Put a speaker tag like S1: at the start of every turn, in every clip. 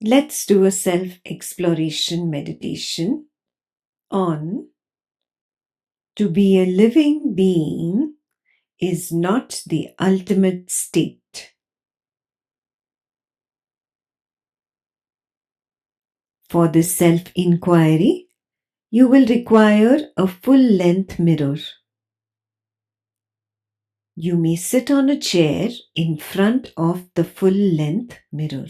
S1: Let's do a self-exploration meditation on to be a living being is not the ultimate state. For this self-inquiry, you will require a full-length mirror. You may sit on a chair in front of the full-length mirror.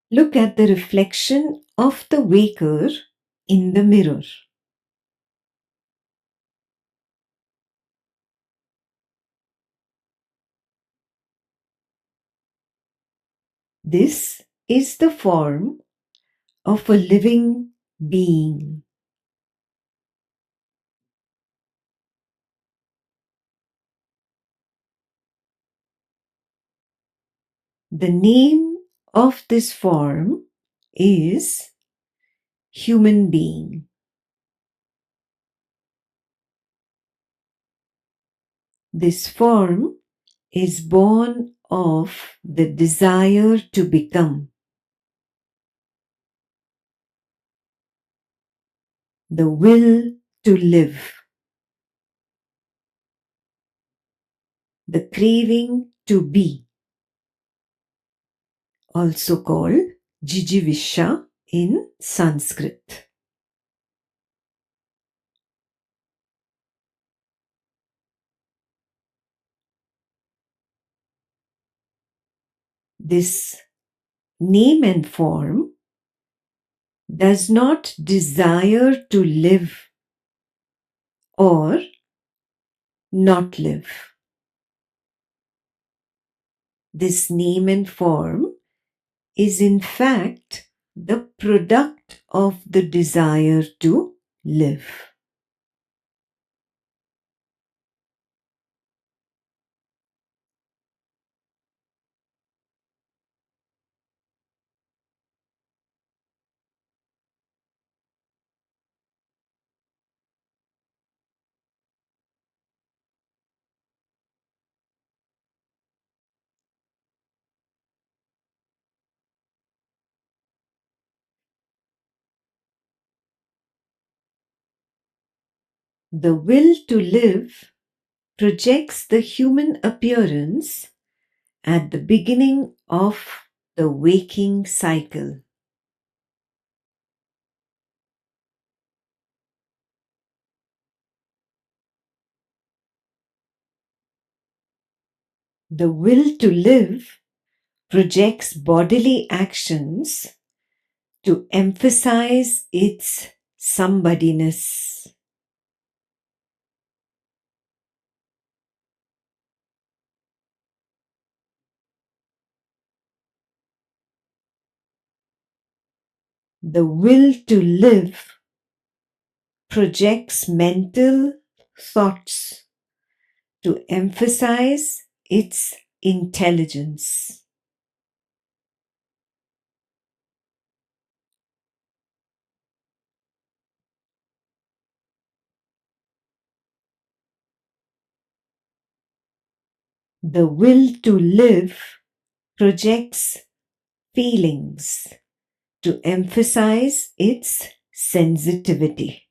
S1: Look at the reflection of the waker in the mirror. This is the form of a living being. The name of this form is human being. This form is born of the desire to become, the will to live, the craving to be, also called jijivisha in Sanskrit. This name and form does not desire to live or not live. This name and form is in fact the product of the desire to live. The will to live projects the human appearance at the beginning of the waking cycle. The will to live projects bodily actions to emphasize its somebodyness. The will to live projects mental thoughts to emphasize its intelligence. The will to live projects feelings to emphasize its sensitivity.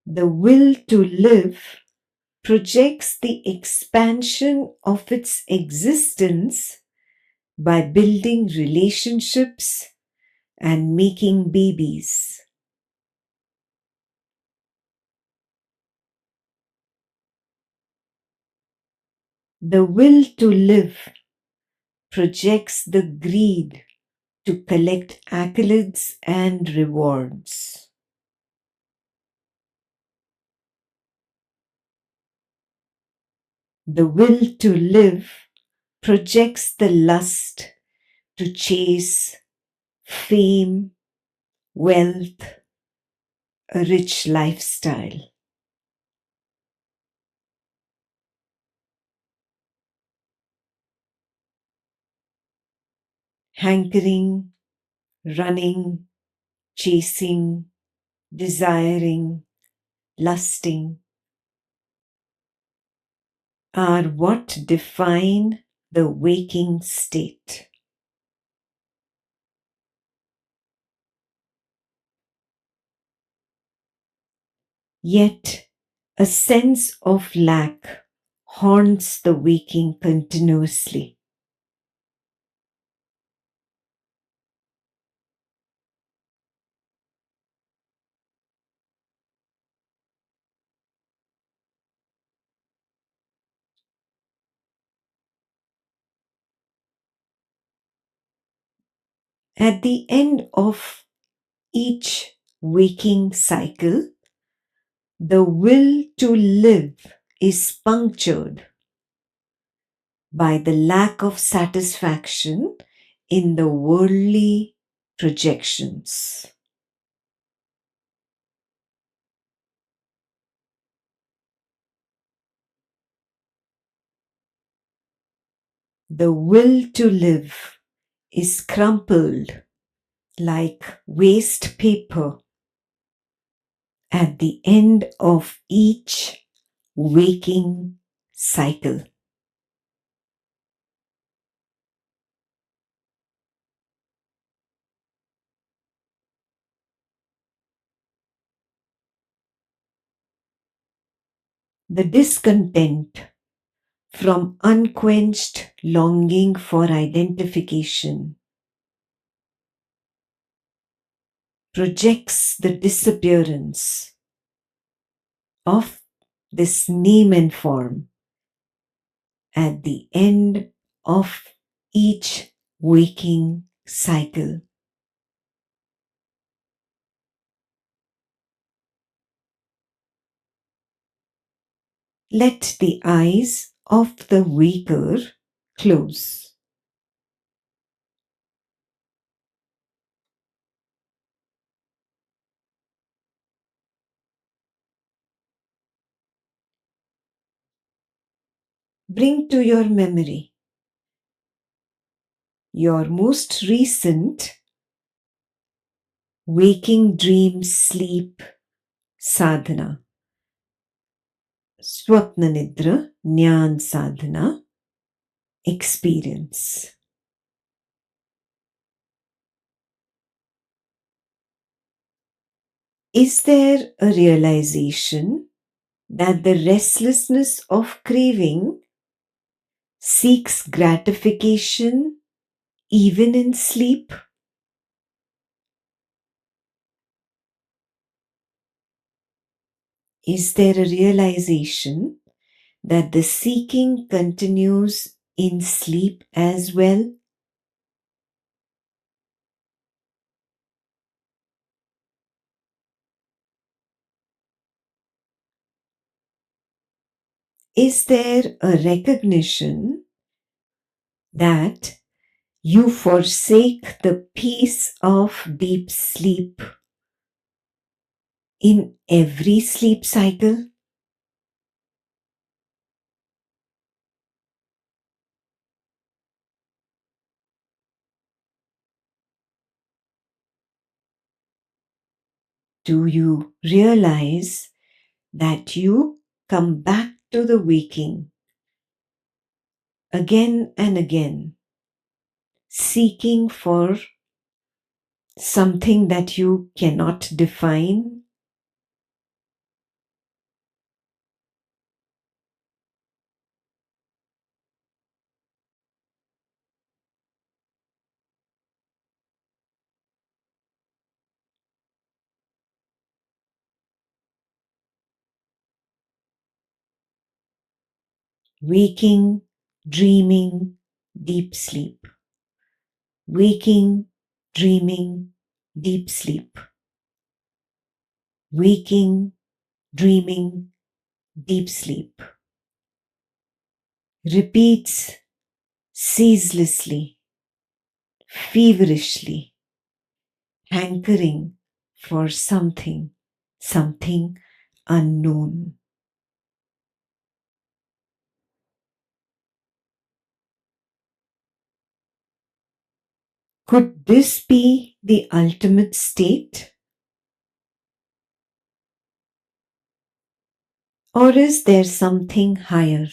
S1: The will to live projects the expansion of its existence by building relationships and making babies. The will to live projects the greed to collect accolades and rewards. The will to live projects the lust to chase fame, wealth, a rich lifestyle. hankering, running, chasing, desiring, lusting are what define the waking state. Yet a sense of lack haunts the waking continuously. At the end of each waking cycle, the will to live is punctured by the lack of satisfaction in the worldly projections. The will to live is crumpled like waste paper at the end of each waking cycle. The discontent from unquenched longing for identification projects the disappearance of this name and form at the end of each waking cycle. Let the eyes of the waker close. Bring to your memory your most recent waking dream sleep sadhana, Swapna Nidra Jnana Sadhana experience. Is there a realization that the restlessness of craving seeks gratification even in sleep? Is there a realization that the seeking continues in sleep as well? Is there a recognition that you forsake the peace of deep sleep in every sleep cycle? Do you realize that you come back to the waking again and again, seeking for something that you cannot define? Waking, dreaming, deep sleep. Waking, dreaming, deep sleep. Waking, dreaming, deep sleep. Repeats ceaselessly, feverishly, hankering for something, something unknown. Could this be the ultimate state? Or is there something higher?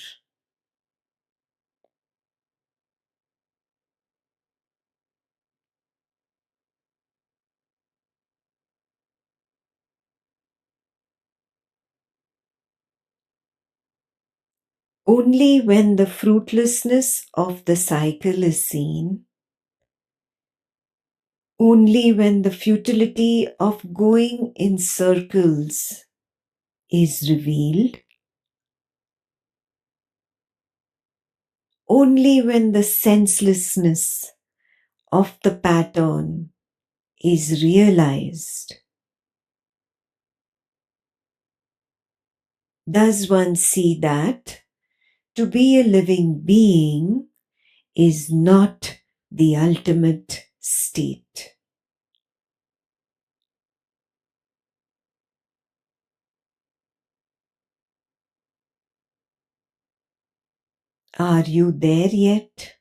S1: Only when the fruitlessness of the cycle is seen, only when the futility of going in circles is revealed, only when the senselessness of the pattern is realized, does one see that to be a living being is not the ultimate state. Are you there yet?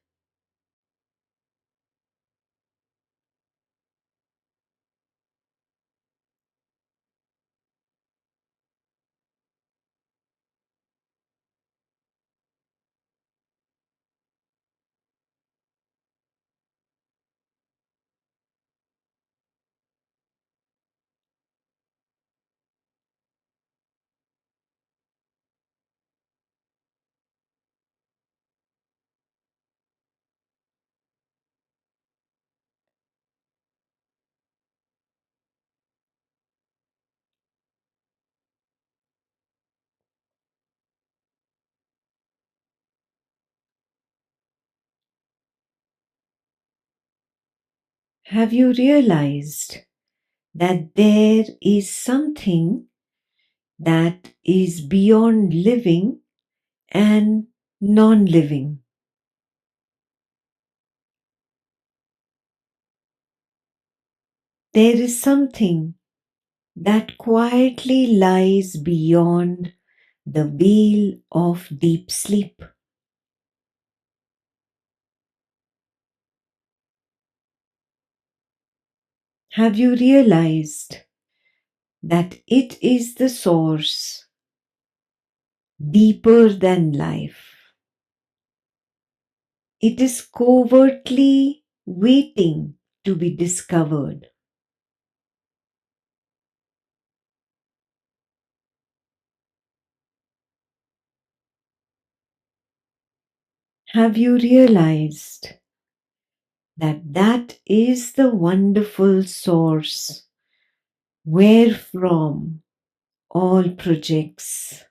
S1: Have you realized that there is something that is beyond living and non living? There is something that quietly lies beyond the veil of deep sleep. Have you realized that it is the source deeper than life? It is covertly waiting to be discovered. Have you realized that that is the wonderful source wherefrom all projects,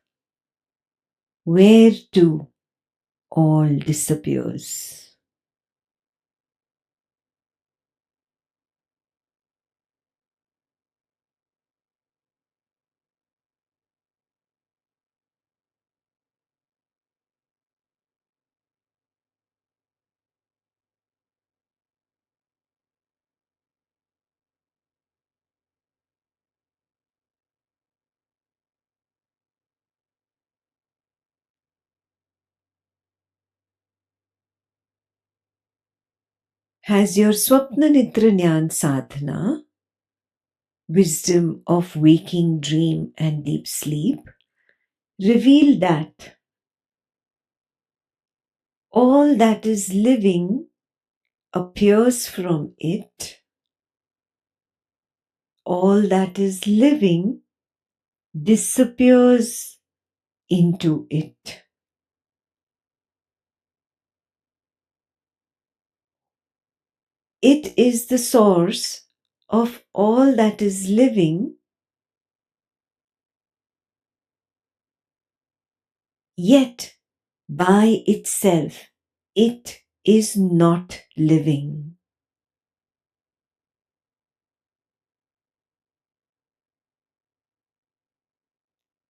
S1: where to all disappears? Has your Swapna Nitra Jnana Sadhana, wisdom of waking dream and deep sleep, revealed that all that is living appears from it, all that is living disappears into it. It is the source of all that is living, yet by itself it is not living.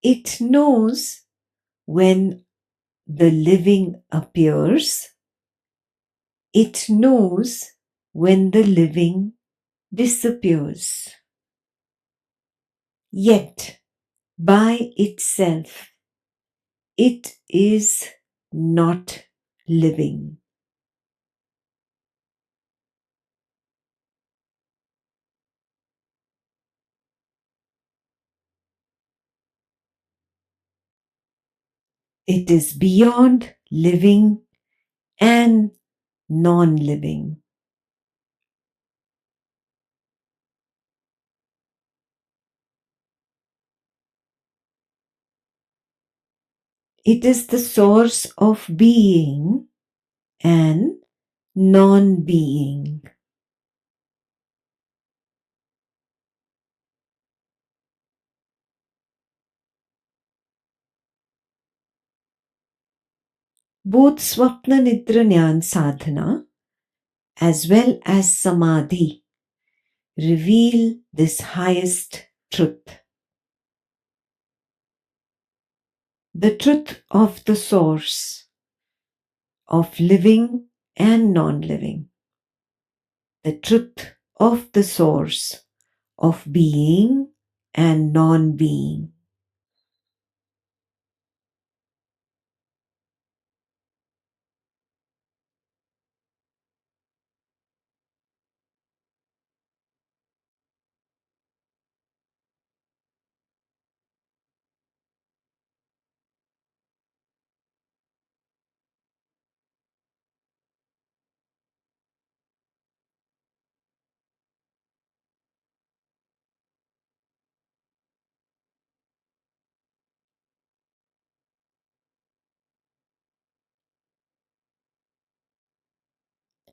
S1: It knows when the living appears, it knows when the living disappears. Yet by itself it is not living. It is beyond living and non-living. It is the source of being and non-being. Both Swapna Nidra Jnana Sadhana as well as Samadhi reveal this highest truth. The truth of the source of living and non-living. The truth of the source of being and non-being.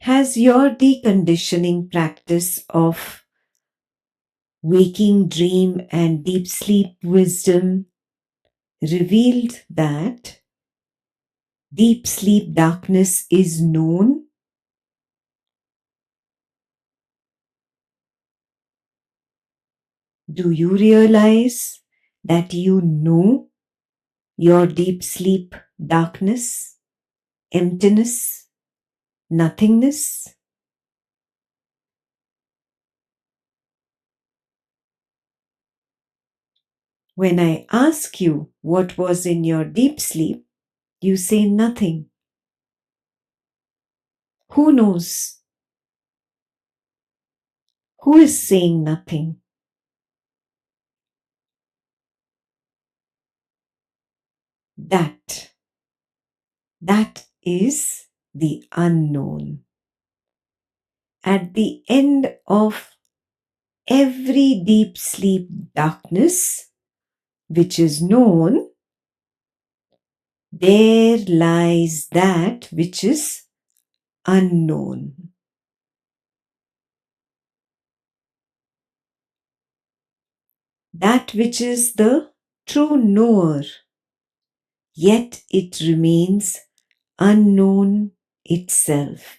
S1: Has your deconditioning practice of waking dream and deep sleep wisdom revealed that deep sleep darkness is known? Do you realize that you know your deep sleep darkness, emptiness, nothingness? When I ask you what was in your deep sleep, you say nothing. Who knows? Who is saying nothing? That is the unknown. At the end of every deep sleep darkness, which is known, there lies that which is unknown. That which is the true knower, yet it remains unknown itself.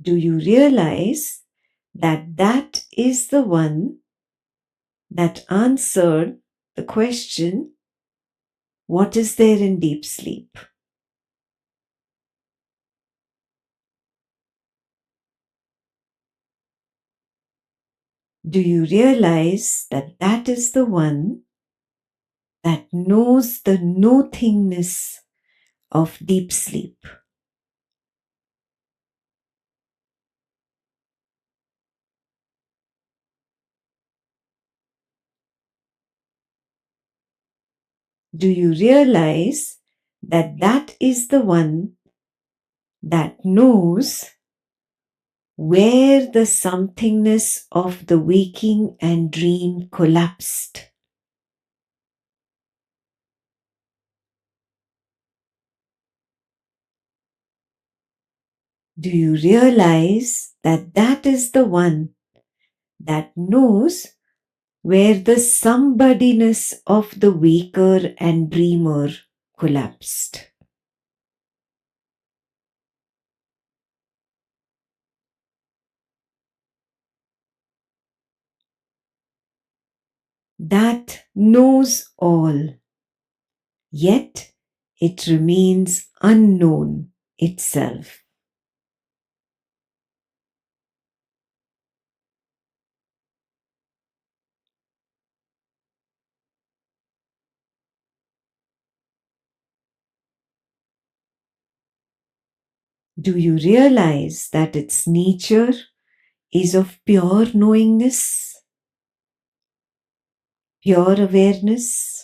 S1: Do you realize that that is the one that answered the question, what is there in deep sleep? Do you realize that that is the one that knows the nothingness of deep sleep? Do you realize that that is the one that knows where the somethingness of the waking and dream collapsed? Do you realize that that is the one that knows where the somebodyness of the waker and dreamer collapsed? That knows all, yet it remains unknown itself. Do you realize that its nature is of pure knowingness, pure awareness?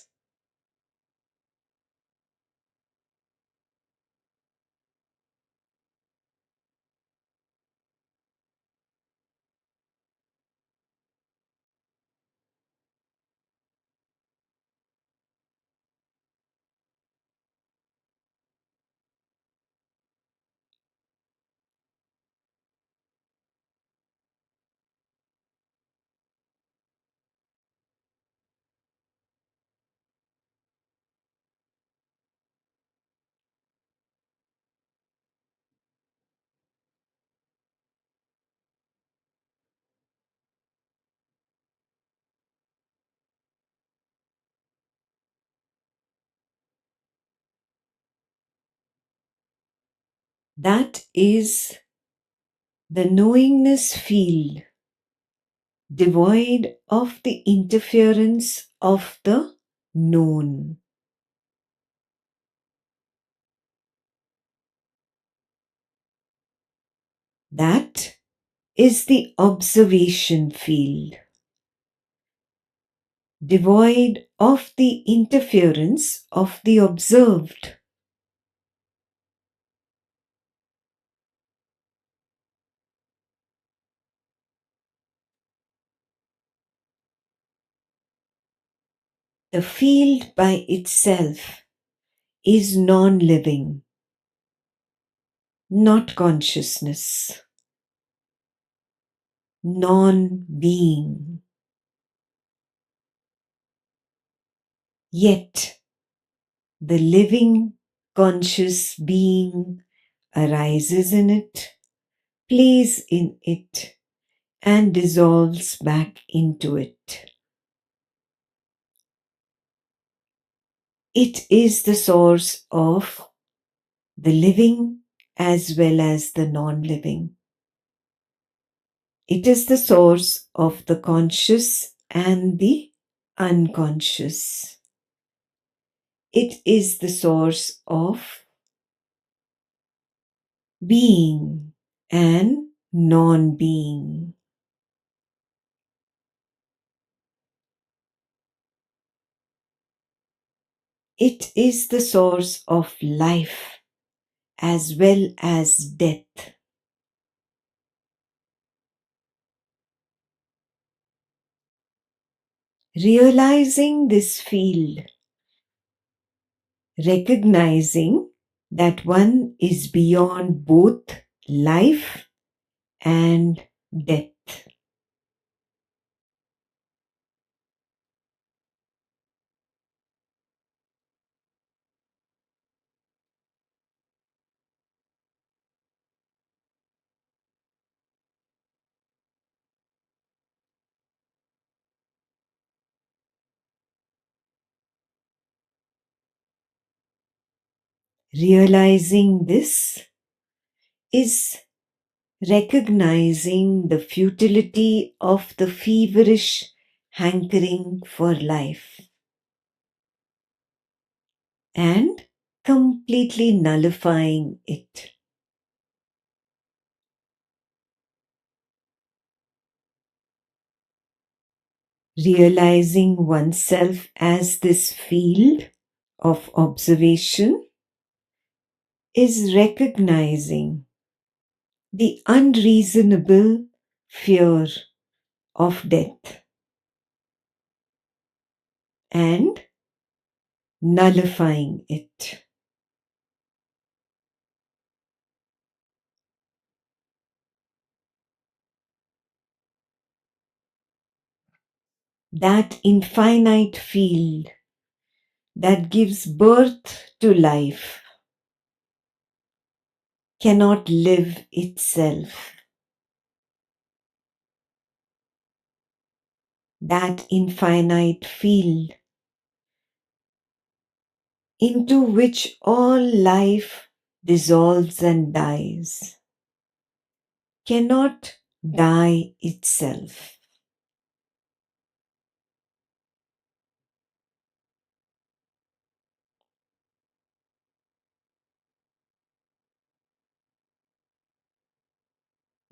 S1: That is the knowingness field, devoid of the interference of the known. That is the observation field, devoid of the interference of the observed. The field by itself is non-living, not consciousness, non-being. Yet the living conscious being arises in it, plays in it, and dissolves back into it. It is the source of the living as well as the non-living. It is the source of the conscious and the unconscious. It is the source of being and non-being. It is the source of life as well as death. Realizing this field, recognizing that one is beyond both life and death. Realizing this is recognizing the futility of the feverish hankering for life and completely nullifying it. Realizing oneself as this field of observation is recognizing the unreasonable fear of death and nullifying it. That infinite field that gives birth to life cannot live itself. That infinite field into which all life dissolves and dies cannot die itself.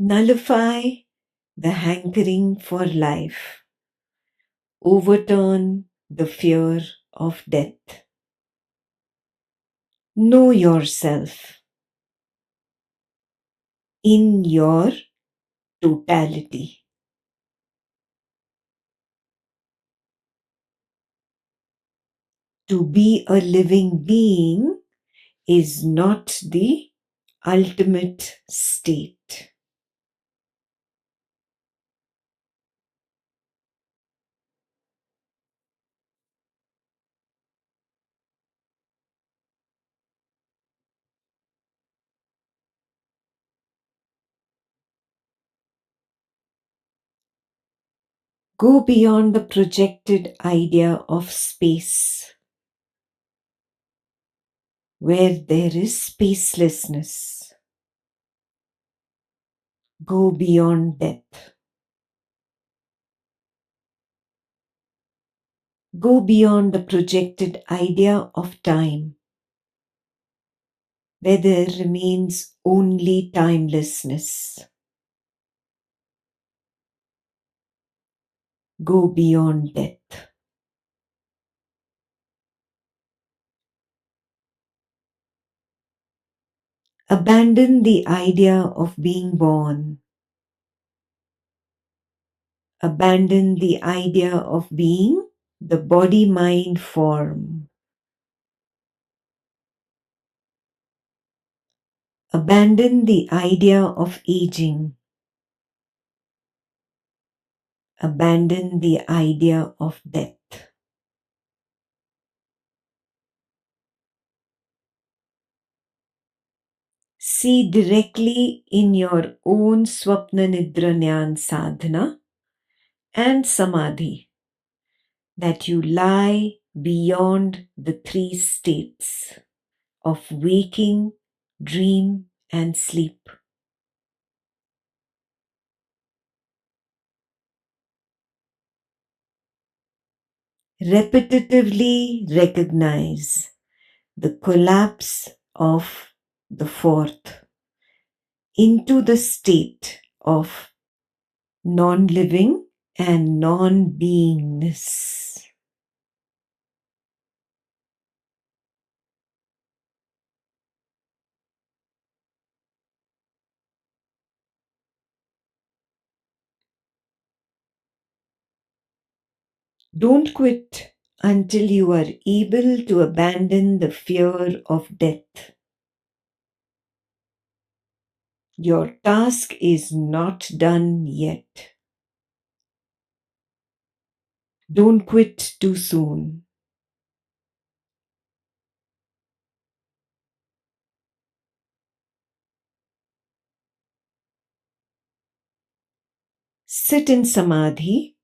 S1: Nullify the hankering for life. Overturn the fear of death. Know yourself in your totality. To be a living being is not the ultimate state. Go beyond the projected idea of space, where there is spacelessness. Go beyond death. Go beyond the projected idea of time, where there remains only timelessness. Go beyond death. Abandon the idea of being born. Abandon the idea of being the body-mind form. Abandon the idea of aging. Abandon the idea of death. See directly in your own Swapna Nidra Nyan Sadhana and Samadhi that you lie beyond the three states of waking, dream, and sleep. Repetitively recognize the collapse of the fourth into the state of non-living and non-beingness. Don't quit until you are able to abandon the fear of death. Your task is not done yet. Don't quit too soon. Sit in samadhi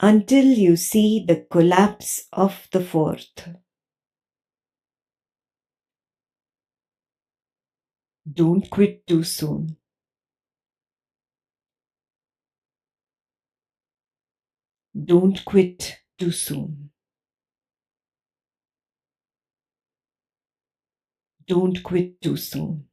S1: until you see the collapse of the fourth. Don't quit too soon. Don't quit too soon. Don't quit too soon.